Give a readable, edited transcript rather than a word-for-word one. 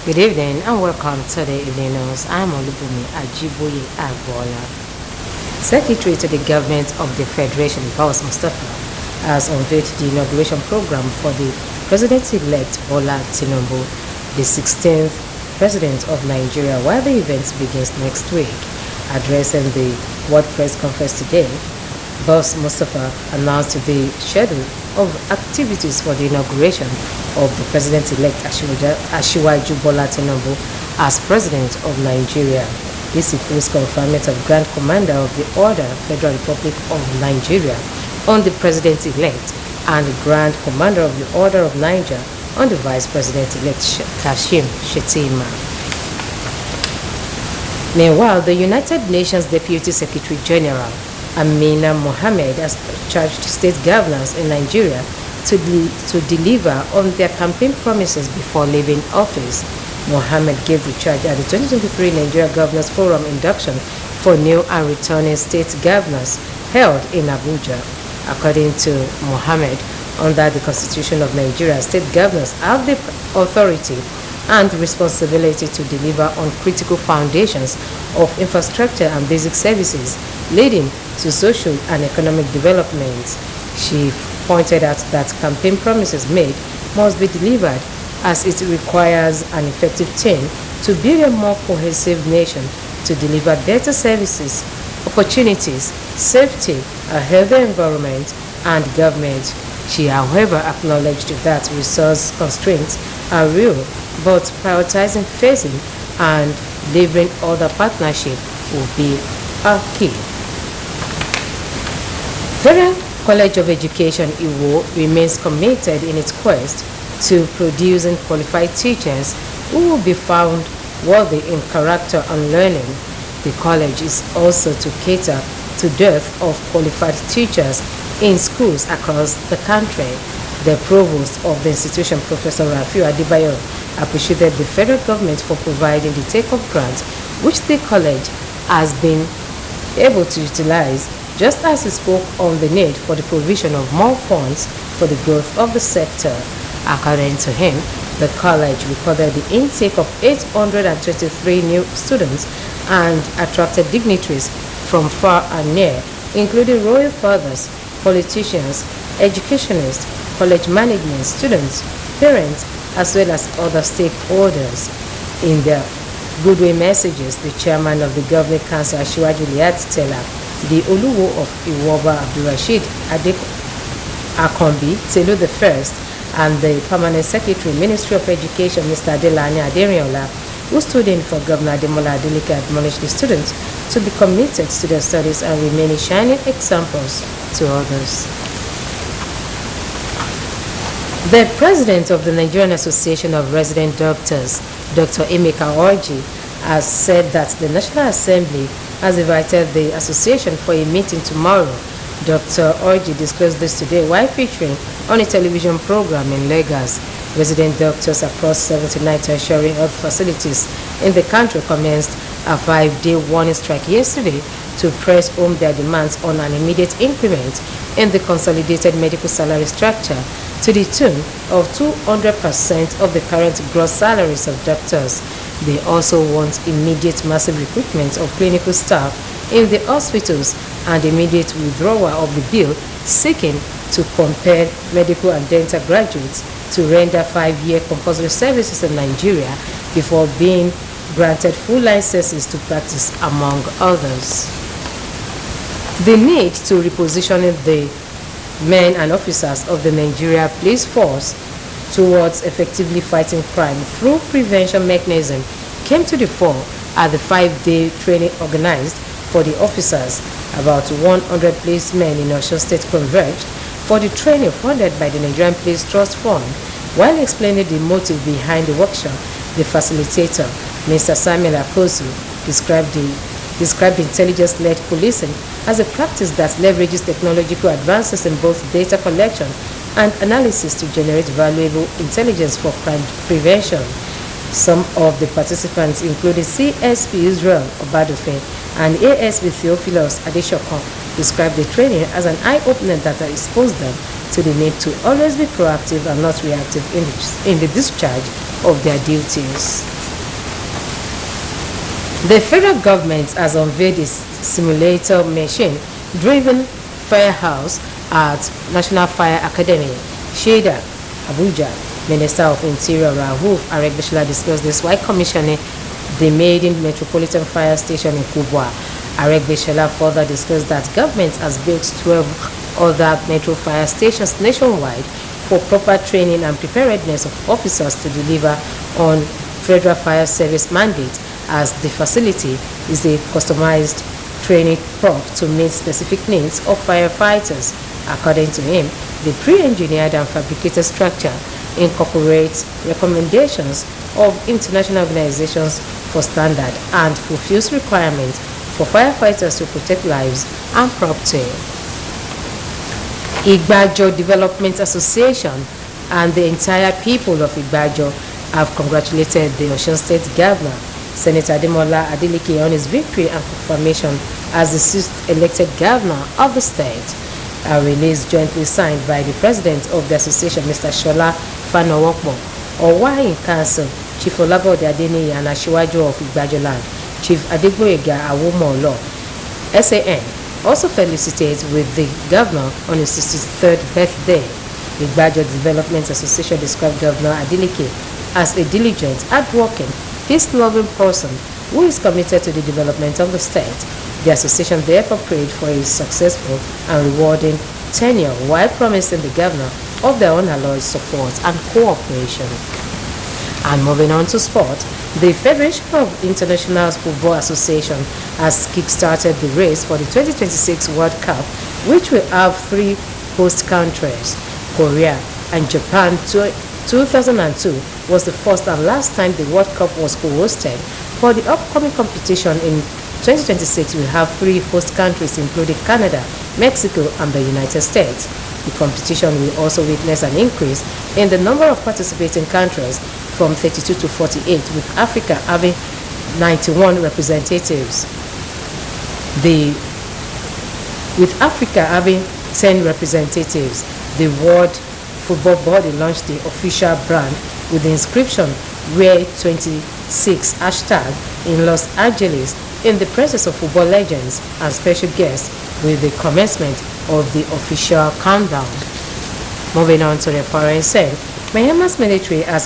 Good evening and welcome to the evening news. I'm Olubumi Ajiboye Agbola. Secretary to the Government of the Federation, Boss Mustafa, has unveiled the inauguration program for the President-elect Bola Tinubu, the 16th President of Nigeria, while the event begins next week. Addressing the World Press Conference today, Boss Mustafa announced the schedule of activities for the inauguration of the President-elect Asiwaju Bola Tinubu as President of Nigeria. This includes conferment of Grand Commander of the Order, Federal Republic of Nigeria, on the President-elect and Grand Commander of the Order of Niger on the Vice President-elect Kashim Shettima. Meanwhile, the United Nations Deputy Secretary General Amina Mohammed has charged state governors in Nigeria to deliver on their campaign promises before leaving office. Mohammed gave the charge at the 2023 Nigeria Governors Forum induction for new and returning state governors held in Abuja. According to Mohammed, under the Constitution of Nigeria, state governors have the authority and responsibility to deliver on critical foundations of infrastructure and basic services leading to social and economic development. She pointed out that campaign promises made must be delivered, as it requires an effective team to build a more cohesive nation to deliver better services, opportunities, safety, a healthier environment, and government. She, however, acknowledged that resource constraints are real, but prioritizing phasing and delivering other partnership will be a key. Federal College of Education Iwo remains committed in its quest to producing qualified teachers who will be found worthy in character and learning. The college is also to cater to dearth of qualified teachers in schools across the country. The provost of the institution, Professor Rafiu Adebayo, appreciated the federal government for providing the take-up grant, which the college has been able to utilize, just as he spoke on the need for the provision of more funds for the growth of the sector. According to him, the college recorded the intake of 823 new students and attracted dignitaries from far and near, including royal fathers, politicians, educationists, college management, students, parents, as well as other stakeholders. In their goodwill messages, the chairman of the Governing Council, Asiwaju Tela, the Oluwo of Iwoba Abdulrashid Akombi Telu I, and the Permanent Secretary, Ministry of Education, Mr. Adelani Aderiola, who stood in for Governor Ademola Adeleke, admonished the students to be committed to their studies and remain shining examples to others. The president of the Nigerian Association of Resident Doctors, Dr. Emeka Orji, has said that the National Assembly has invited the association for a meeting tomorrow. Dr. Orji disclosed this today while featuring on a television program in Lagos. Resident doctors across 79 tertiary health facilities in the country commenced a 5-day warning strike yesterday to press home their demands on an immediate increment in the consolidated medical salary structure to the tune of 200% of the current gross salaries of doctors. They also want immediate massive recruitment of clinical staff in the hospitals and immediate withdrawal of the bill seeking to compel medical and dental graduates to render 5-year compulsory services in Nigeria before being granted full licenses to practice, among others. The need to reposition the men and officers of the Nigeria Police Force towards effectively fighting crime through prevention mechanism came to the fore at the 5-day training organized for the officers. About 100 policemen in Osun State converged for the training funded by the Nigerian Police Trust Fund. While explaining the motive behind the workshop, the facilitator, Mr. Samuel Akosu, described intelligence-led policing as a practice that leverages technological advances in both data collection and analysis to generate valuable intelligence for crime prevention. Some of the participants included CSP Israel Obadofin and ASP Theophilus Adeshokon described the training as an eye-opener that exposed them to the need to always be proactive and not reactive in the discharge of their duties. The federal government has unveiled its simulator machine-driven firehouse at National Fire Academy, Sheda, Abuja. Minister of Interior Rahuf Aregbesola discussed this while commissioning the maiden Metropolitan Fire Station in Kubwa. Aregbesola further discussed that government has built 12 other metro fire stations nationwide for proper training and preparedness of officers to deliver on Federal Fire Service mandate, as the facility is a customized training prompt to meet specific needs of firefighters. According to him, the pre-engineered and fabricated structure incorporates recommendations of international organizations for standard and fulfills requirements for firefighters to protect lives and property. Igbajo Development Association and the entire people of Igbajo have congratulated the Osun State Governor, Senator Ademola Adeleke, on his victory and confirmation as the 6th elected governor of the state. A release jointly signed by the president of the association, Mr. Shola Fanowokbo, Owa in Council, Chief Olabode Adeniyi and Asiwaju of Igbajo Land, Chief Adegboyega Awomolo, SAN, also felicitated with the governor on his 63rd birthday. The Igbajo Development Association described Governor Adeleke as a diligent, hardworking, peace-loving person who is committed to the development of the state. The association therefore prayed for his successful and rewarding tenure while promising the governor of their unalloyed support and cooperation. And moving on to sport, the Federation of International Football Association has kick-started the race for the 2026 World Cup, which will have 3 host countries. Korea and Japan. 2002 was the first and last time the World Cup was co-hosted. For the upcoming competition in 2026, we have 3 host countries, including Canada, Mexico, and the United States. The competition will also witness an increase in the number of participating countries from 32 to 48, with Africa having 91 representatives. With Africa having 10 representatives, the World Football Body launched the official brand with the inscription "Wear 26" hashtag in Los Angeles in the presence of football legends and special guests with the commencement of the official countdown. Moving on to the foreign side, Myanmar's military has